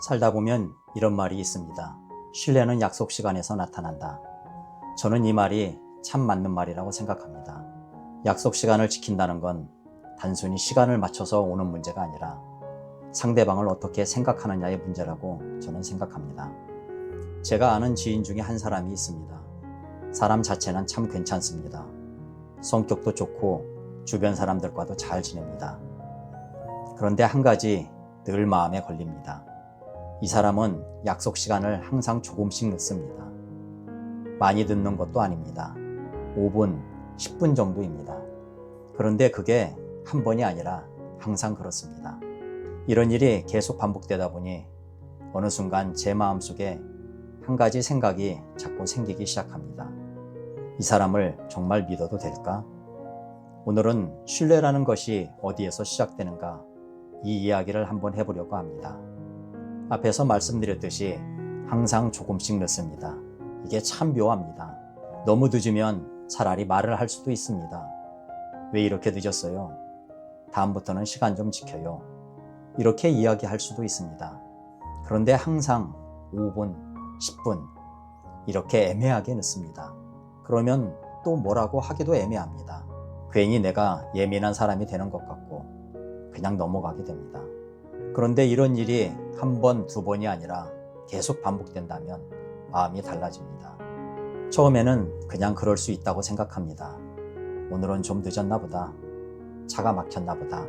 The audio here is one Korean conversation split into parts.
살다 보면 이런 말이 있습니다. 신뢰는 약속 시간에서 나타난다. 저는 이 말이 참 맞는 말이라고 생각합니다. 약속 시간을 지킨다는 건 단순히 시간을 맞춰서 오는 문제가 아니라 상대방을 어떻게 생각하느냐의 문제라고 저는 생각합니다. 제가 아는 지인 중에 한 사람이 있습니다. 사람 자체는 참 괜찮습니다. 성격도 좋고 주변 사람들과도 잘 지냅니다. 그런데 한 가지 늘 마음에 걸립니다. 이 사람은 약속 시간을 항상 조금씩 늦습니다. 많이 늦는 것도 아닙니다. 5분, 10분 정도입니다. 그런데 그게 한 번이 아니라 항상 그렇습니다. 이런 일이 계속 반복되다 보니 어느 순간 제 마음속에 한 가지 생각이 자꾸 생기기 시작합니다. 이 사람을 정말 믿어도 될까? 오늘은 신뢰라는 것이 어디에서 시작되는가? 이 이야기를 한번 해보려고 합니다. 앞에서 말씀드렸듯이 항상 조금씩 늦습니다. 이게 참 묘합니다. 너무 늦으면 차라리 말을 할 수도 있습니다. 왜 이렇게 늦었어요? 다음부터는 시간 좀 지켜요. 이렇게 이야기할 수도 있습니다. 그런데 항상 5분, 10분 이렇게 애매하게 늦습니다. 그러면 또 뭐라고 하기도 애매합니다. 괜히 내가 예민한 사람이 되는 것 같고 그냥 넘어가게 됩니다. 그런데 이런 일이 한 번, 두 번이 아니라 계속 반복된다면 마음이 달라집니다. 처음에는 그냥 그럴 수 있다고 생각합니다. 오늘은 좀 늦었나 보다. 차가 막혔나 보다.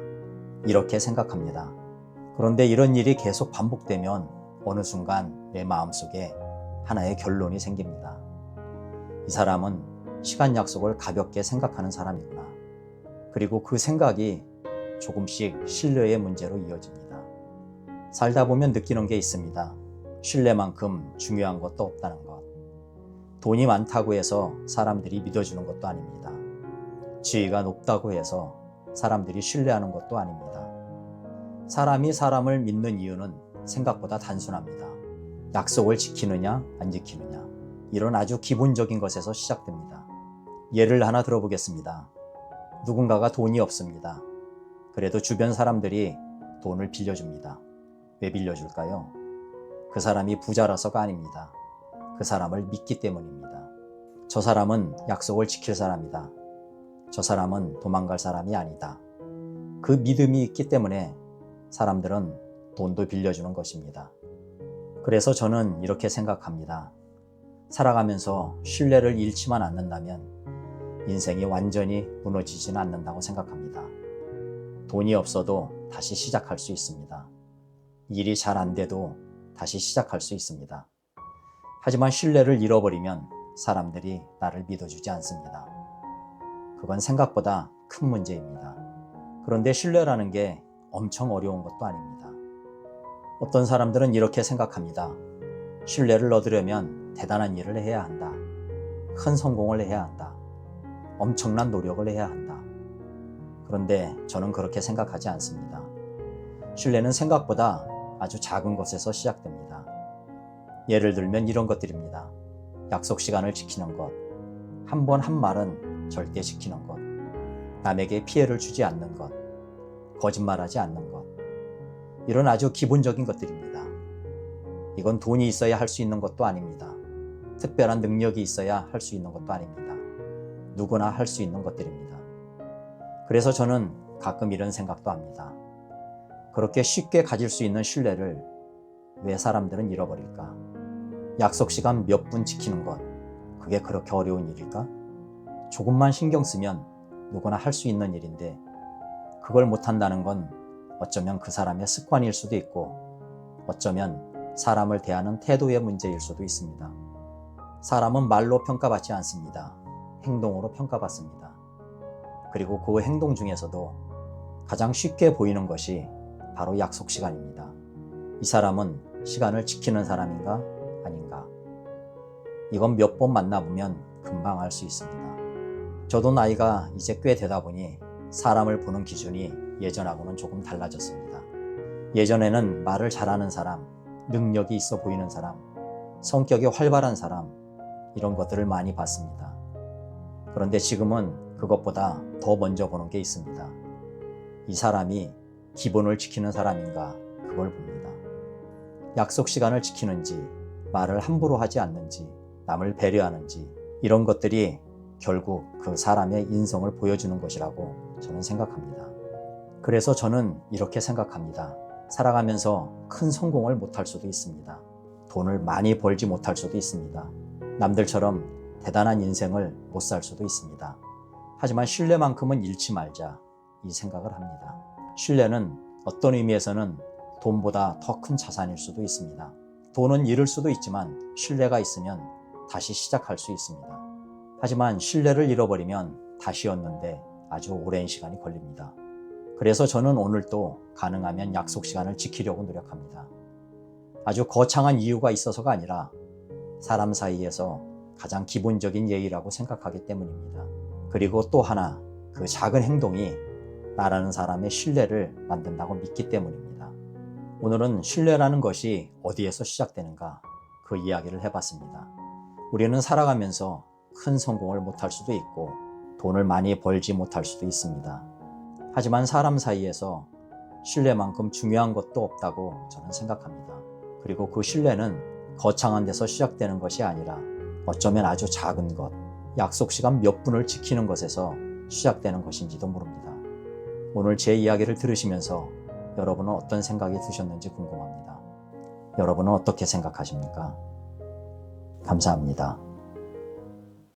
이렇게 생각합니다. 그런데 이런 일이 계속 반복되면 어느 순간 내 마음속에 하나의 결론이 생깁니다. 이 사람은 시간 약속을 가볍게 생각하는 사람이구나. 그리고 그 생각이 조금씩 신뢰의 문제로 이어집니다. 살다 보면 느끼는 게 있습니다. 신뢰만큼 중요한 것도 없다는 것. 돈이 많다고 해서 사람들이 믿어주는 것도 아닙니다. 지위가 높다고 해서 사람들이 신뢰하는 것도 아닙니다. 사람이 사람을 믿는 이유는 생각보다 단순합니다. 약속을 지키느냐 안 지키느냐, 이런 아주 기본적인 것에서 시작됩니다. 예를 하나 들어보겠습니다. 누군가가 돈이 없습니다. 그래도 주변 사람들이 돈을 빌려줍니다. 왜 빌려줄까요? 그 사람이 부자라서가 아닙니다. 그 사람을 믿기 때문입니다. 저 사람은 약속을 지킬 사람이다. 저 사람은 도망갈 사람이 아니다. 그 믿음이 있기 때문에 사람들은 돈도 빌려주는 것입니다. 그래서 저는 이렇게 생각합니다. 살아가면서 신뢰를 잃지만 않는다면 인생이 완전히 무너지지는 않는다고 생각합니다. 돈이 없어도 다시 시작할 수 있습니다. 일이 잘 안 돼도 다시 시작할 수 있습니다. 하지만 신뢰를 잃어버리면 사람들이 나를 믿어주지 않습니다. 그건 생각보다 큰 문제입니다. 그런데 신뢰라는 게 엄청 어려운 것도 아닙니다. 어떤 사람들은 이렇게 생각합니다. 신뢰를 얻으려면 대단한 일을 해야 한다. 큰 성공을 해야 한다. 엄청난 노력을 해야 한다. 그런데 저는 그렇게 생각하지 않습니다. 신뢰는 생각보다 아주 작은 것에서 시작됩니다. 예를 들면 이런 것들입니다. 약속 시간을 지키는 것, 한 번 한 말은 절대 지키는 것, 남에게 피해를 주지 않는 것, 거짓말하지 않는 것, 이런 아주 기본적인 것들입니다. 이건 돈이 있어야 할 수 있는 것도 아닙니다. 특별한 능력이 있어야 할 수 있는 것도 아닙니다. 누구나 할 수 있는 것들입니다. 그래서 저는 가끔 이런 생각도 합니다. 그렇게 쉽게 가질 수 있는 신뢰를 왜 사람들은 잃어버릴까? 약속 시간 몇 분 지키는 것, 그게 그렇게 어려운 일일까? 조금만 신경 쓰면 누구나 할 수 있는 일인데 그걸 못한다는 건 어쩌면 그 사람의 습관일 수도 있고 어쩌면 사람을 대하는 태도의 문제일 수도 있습니다. 사람은 말로 평가받지 않습니다. 행동으로 평가받습니다. 그리고 그 행동 중에서도 가장 쉽게 보이는 것이 바로 약속 시간입니다. 이 사람은 시간을 지키는 사람인가 아닌가? 이건 몇 번 만나보면 금방 알 수 있습니다. 저도 나이가 이제 꽤 되다 보니 사람을 보는 기준이 예전하고는 조금 달라졌습니다. 예전에는 말을 잘하는 사람, 능력이 있어 보이는 사람, 성격이 활발한 사람, 이런 것들을 많이 봤습니다. 그런데 지금은 그것보다 더 먼저 보는 게 있습니다. 이 사람이 기본을 지키는 사람인가, 그걸 봅니다. 약속 시간을 지키는지, 말을 함부로 하지 않는지, 남을 배려하는지, 이런 것들이 결국 그 사람의 인성을 보여주는 것이라고 저는 생각합니다. 그래서 저는 이렇게 생각합니다. 살아가면서 큰 성공을 못할 수도 있습니다. 돈을 많이 벌지 못할 수도 있습니다. 남들처럼 대단한 인생을 못 살 수도 있습니다. 하지만 신뢰만큼은 잃지 말자, 이 생각을 합니다. 신뢰는 어떤 의미에서는 돈보다 더 큰 자산일 수도 있습니다. 돈은 잃을 수도 있지만 신뢰가 있으면 다시 시작할 수 있습니다. 하지만 신뢰를 잃어버리면 다시 얻는데 아주 오랜 시간이 걸립니다. 그래서 저는 오늘도 가능하면 약속 시간을 지키려고 노력합니다. 아주 거창한 이유가 있어서가 아니라 사람 사이에서 가장 기본적인 예의라고 생각하기 때문입니다. 그리고 또 하나, 그 작은 행동이 나라는 사람의 신뢰를 만든다고 믿기 때문입니다. 오늘은 신뢰라는 것이 어디에서 시작되는가, 그 이야기를 해봤습니다. 우리는 살아가면서 큰 성공을 못할 수도 있고 돈을 많이 벌지 못할 수도 있습니다. 하지만 사람 사이에서 신뢰만큼 중요한 것도 없다고 저는 생각합니다. 그리고 그 신뢰는 거창한 데서 시작되는 것이 아니라 어쩌면 아주 작은 것, 약속 시간 몇 분을 지키는 것에서 시작되는 것인지도 모릅니다. 오늘 제 이야기를 들으시면서 여러분은 어떤 생각이 드셨는지 궁금합니다. 여러분은 어떻게 생각하십니까? 감사합니다.